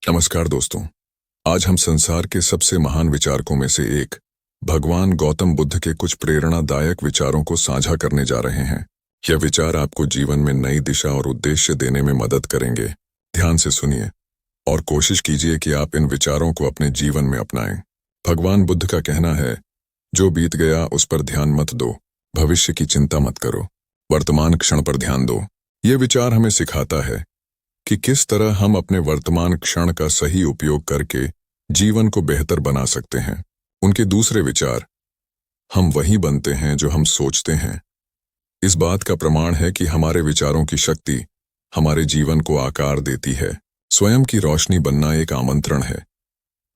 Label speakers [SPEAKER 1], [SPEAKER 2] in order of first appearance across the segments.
[SPEAKER 1] नमस्कार दोस्तों। आज हम संसार के सबसे महान विचारकों में से एक भगवान गौतम बुद्ध के कुछ प्रेरणादायक विचारों को साझा करने जा रहे हैं। यह विचार आपको जीवन में नई दिशा और उद्देश्य देने में मदद करेंगे। ध्यान से सुनिए और कोशिश कीजिए कि आप इन विचारों को अपने जीवन में अपनाएं। भगवान बुद्ध का कहना है, जो बीत गया उस पर ध्यान मत दो, भविष्य की चिंता मत करो, वर्तमान क्षण पर ध्यान दो। यह विचार हमें सिखाता है कि किस तरह हम अपने वर्तमान क्षण का सही उपयोग करके जीवन को बेहतर बना सकते हैं। उनके दूसरे विचार, हम वही बनते हैं जो हम सोचते हैं, इस बात का प्रमाण है कि हमारे विचारों की शक्ति हमारे जीवन को आकार देती है। स्वयं की रोशनी बनना एक आमंत्रण है,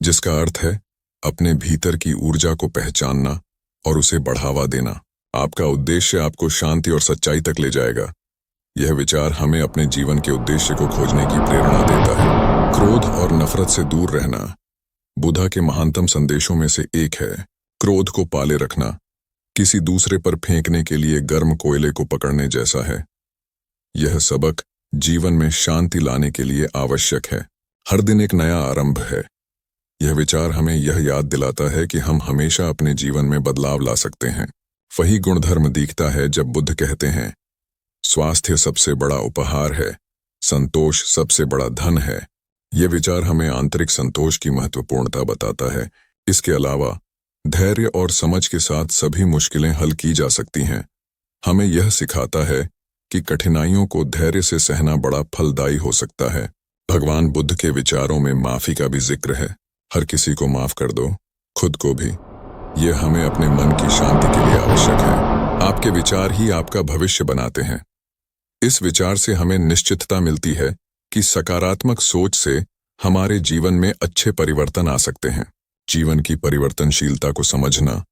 [SPEAKER 1] जिसका अर्थ है अपने भीतर की ऊर्जा को पहचानना और उसे बढ़ावा देना। आपका उद्देश्य आपको शांति और सच्चाई तक ले जाएगा। यह विचार हमें अपने जीवन के उद्देश्य को खोजने की प्रेरणा देता है। क्रोध और नफरत से दूर रहना बुद्ध के महानतम संदेशों में से एक है। क्रोध को पाले रखना किसी दूसरे पर फेंकने के लिए गर्म कोयले को पकड़ने जैसा है। यह सबक जीवन में शांति लाने के लिए आवश्यक है। हर दिन एक नया आरंभ है। यह विचार हमें यह याद दिलाता है कि हम हमेशा अपने जीवन में बदलाव ला सकते हैं। वही गुणधर्म दिखता है जब बुद्ध कहते हैं, स्वास्थ्य सबसे बड़ा उपहार है, संतोष सबसे बड़ा धन है। यह विचार हमें आंतरिक संतोष की महत्वपूर्णता बताता है। इसके अलावा धैर्य और समझ के साथ सभी मुश्किलें हल की जा सकती हैं। हमें यह सिखाता है कि कठिनाइयों को धैर्य से सहना बड़ा फलदायी हो सकता है। भगवान बुद्ध के विचारों में माफी का भी जिक्र है। हर किसी को माफ कर दो, खुद को भी। यह हमें अपने मन की शांति के लिए आवश्यक है। आपके विचार ही आपका भविष्य बनाते हैं। इस विचार से हमें निश्चितता मिलती है कि सकारात्मक सोच से हमारे जीवन में अच्छे परिवर्तन आ सकते हैं। जीवन की परिवर्तनशीलता को समझना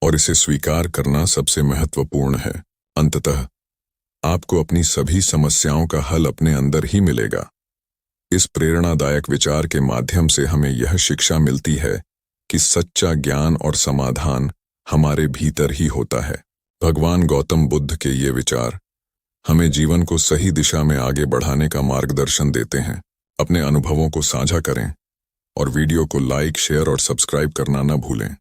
[SPEAKER 1] और इसे स्वीकार करना सबसे महत्वपूर्ण है। अंततः आपको अपनी सभी समस्याओं का हल अपने अंदर ही मिलेगा। इस प्रेरणादायक विचार के माध्यम से हमें यह शिक्षा मिलती है कि सच्चा ज्ञान और समाधान हमारे भीतर ही होता है। भगवान गौतम बुद्ध के ये विचार हमें जीवन को सही दिशा में आगे बढ़ाने का मार्गदर्शन देते हैं। अपने अनुभवों को साझा करें और वीडियो को लाइक, शेयर और सब्सक्राइब करना न भूलें।